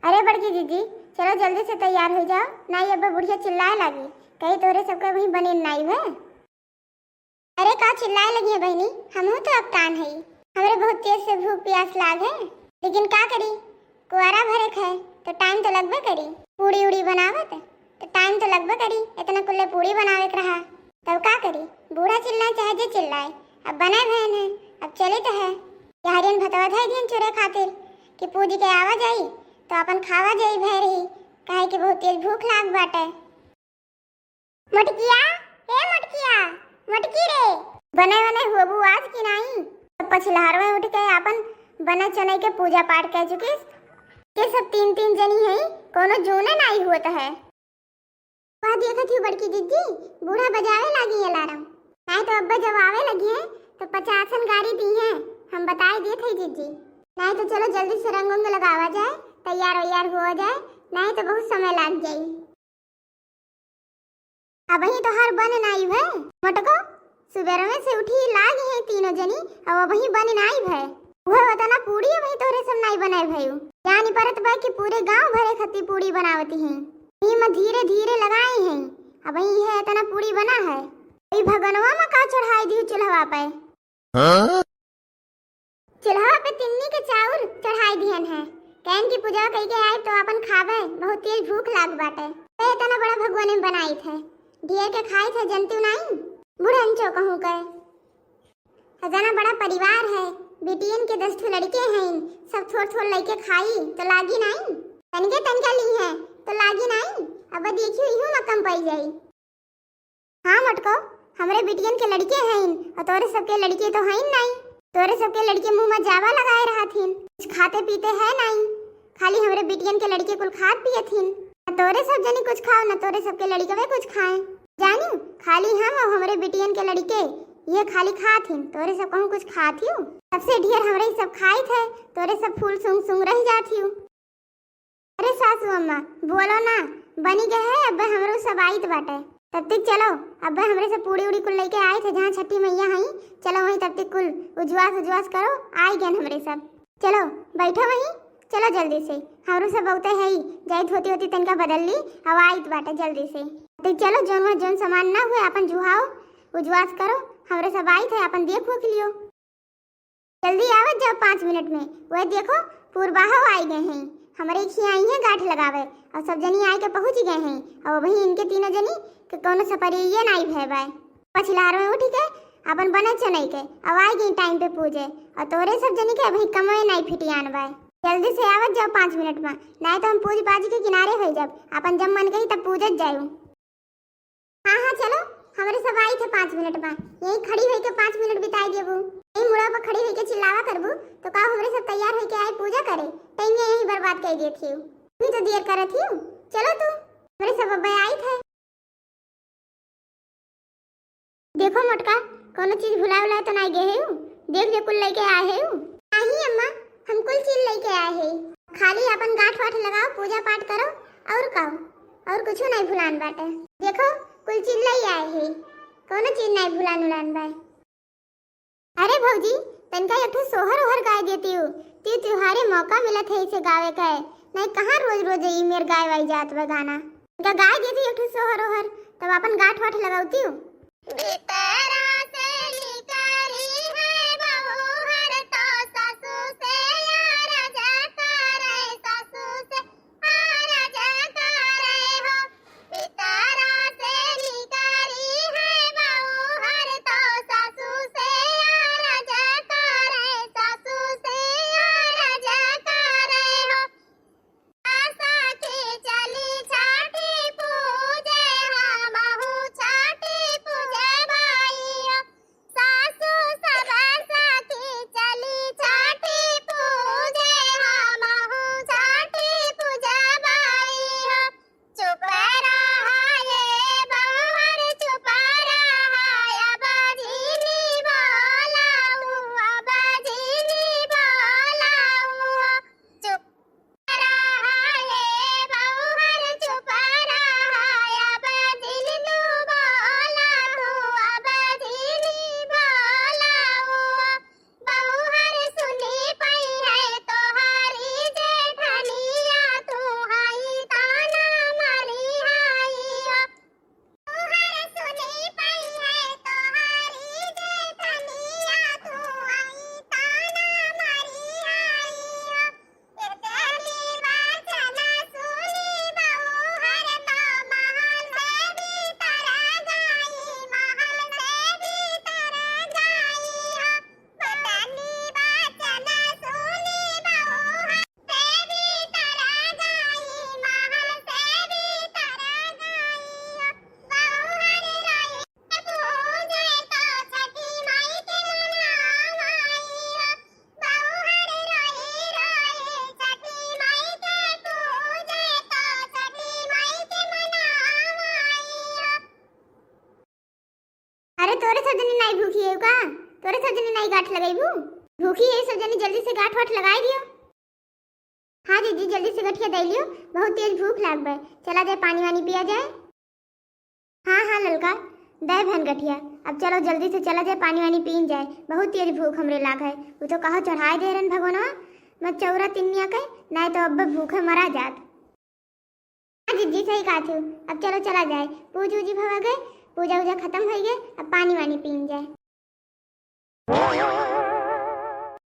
अरे बड़की दीदी, चलो जल्दी से तैयार हो जाओ, नाई अब्बा बुढ़िया चिल्लाए लगी, कहीं तोरे सबके वहीं बने नाई है। अरे का चिल्लाए लगी है बहनी, हमहू तो अब कान है, हमरे बहुत तेज से भूख प्यास लाग है, लेकिन का करी, कुआरा भरक है तो टाइम तो लगबे करी, पूड़ी उड़ी बनावत तो टाइम तो लगबे करी, इतना कुल्ले पूड़ी बनावे के रहा, तब का करी, बूढ़ा चिल्लाए चाहे जे चिल्लाए, अब बनाए बहन है, अब चले तो है, हरियन भतवा धाई दियन चुरे खातिर कि पूजी के आवा जाई तो अपन खावा जाई भैर ही, काहे कि बहुत तेज भूख लाग बाटे। मटकिया, ए मटकिया, मटकी रे, बने बने हुबू आज की नहीं, पछलहार में उठ के अपन बना चने के पूजा पाठ कर चुकी के सब तीन तीन जनी है, कोनो जोने नहीं हुआ है। वह देखा थी बड़की दीदी, बूढ़ा बजावे लगी अलार्म, नहीं तो अब्बा जब आवे लगी है तो 50 गाड़ी दी है, हम बताए दिए थे जीजी, नहीं तो चलो जल्दी से रंग उंग लगावा जाए, तैयार वैयार हो जाए, नहीं तो बहुत समय लग जाए। अब ही तो हर बन नाई है मटको, सुबह में से उठी लागी है तीनों जनी, अब वही बन नाई है, वह बताना पूड़ी वही तोरे सब नाई बनाए भयू, जानी परत बा कि पूरे गांव भरे खती पूड़ी बनावती हैं, ही में धीरे धीरे लगाए हैं, अब ही है इतना पूड़ी बना है, ई भगनवा में का चढ़ाई दी चूल्हा पे, चूल्हा पे तिन्नी के चाउर चढ़ाई दियन है, कैन की पूजा कई के आए तो अपन खावे, बहुत तेज भूख लाग बाटे, तो इतना बड़ा भगवान ने बनाई थे, ढेर के खाई थे जनतु नहीं, बुढ़न चो कहूँ के, हजाना बड़ा परिवार है, बेटियन के 10 लड़के हैं, सब थोड़ थोड़ लेके खाई तो लागी नहीं, तनके तनका ली है तो लागी नहीं, अब देखियो यूं न कम पाई जाई। हाँ मटको, हमरे बेटियन के लड़के हैं और तोरे सबके लड़के तो हैं नहीं, तोरे सबके लड़के मुंह में जावा लगाए रहा थीन, कुछ खाते पीते है नहीं, खाली हमरे बेटियन के लड़के कुल खात पिए थीन, तोरे सब जनी कुछ खाओ न तोरे सबके लड़के वे कुछ खाएं, जानी खाली हम और हमरे बेटियन के लड़के ये खाली खात थीन, तोरे सब कहूँ कुछ खाती हूँ, सबसे ढेर हमरे सब खाए थे, तोरे सब फूल सूंघ सूंघ रह जाती हूँ। अरे सासू अम्मा बोलो ना, बनी गए है अब हमरो सब आइत बाटे, तब तक चलो अब हमरे से पूड़ी उड़ी कुल लेके आए थे जहाँ छठी मैया हई, चलो वहीं तब तक कुल उजवास करो, आई गए हमरे सब, चलो बैठो वहीं, चलो जल्दी से, हमरो सब बहुते है ही, जाइत होती होती तनका बदल ली, अब आइत बाटे जल्दी से, तब चलो जोन सामान ना हुए अपन जुहाओ उजवास करो, हमरे सब आई थे अपन देख भूख लियो, जल्दी आवत जाओ 5 मिनट में, वह देखो पूर्वाहो आई गए हैं, हमारे खिया आई है गांठ लगावे और सब जनी आए के पहुंच गए हैं, और वही इनके तीनों जनी के कोनो सपरी ये नहीं भैबाय, पछलार में उठ के अपन बने चनई के अब आई गई टाइम पे पूजे, और तोरे सब जनी के अभी कमवे नहीं फिटियान बाय, जल्दी से आवत जाओ 5 मिनट में, नहीं तो हम पूज पाज के किनारे हो जब अपन जब मन गई तब पूजत जाऊं। हाँ हाँ चलो, हमारे सब आई थे 5 मिनट में, यही खड़ी हुई के 5 मिनट बिताई देबू, यही मुड़ा पर खड़ी हुई के चिल्लावा करबू तो का हमरे सब तैयार होके आए पूजा करे, टाइम यही बर्बाद कर देती हूँ, तू तो देर करत ही, चलो तू मेरे सब अब्बे आई थे। देखो मटका, कोनो चीज भुला तो नहीं गए हूँ, देख ले कुल लेके आए हूँ, नहीं अम्मा हम कुल चीज लेके आए हैं, खाली अपन गांठ वाठ लगाओ पूजा पाठ करो और कहो, और कुछ नहीं भुलान बाटे, देखो कुल चीज ले आए हैं, कोनो चीज नहीं भुलान उलान बाय। अरे भौजी तनका एक ठो सोहर ओहर गाय देती हूँ, त्योहारे मौका मिला था इसे गावे का है, नहीं कहाँ रोज रोज ये मेरे गाय वाई जात वे गाना, इनका गाय देती एक ठो सोहर ओहर तब अपन गांठ वाठ लगाती हूँ। सब जनी नहीं भूखी है का? तोरे सब जनी नहीं गांठ लगाईबू? भूखी है सब जनी, जल्दी से गांठ वाठ लगाई दियो। हाँ दीदी जल्दी से गठिया दे लियो, बहुत तेज भूख लाग बे। चला जाए पानी वानी पिया जाए। हाँ हाँ ललका दे बहन गठिया, अब चलो जल्दी से चला जाए पानी वानी पीन जाए, बहुत तेज भूख हमरे लाग है। वो तो कहो चढ़ाई दे रन भगवानवा मत चौरा तिन्निया के, नहीं तो अब भूखे मरा जात। हाँ दीदी सही कहा थी, अब चलो चला जाए। पूज उजी भवा गए, पूजा वूजा खत्म हो गए, अब पानी वानी पीन जाए।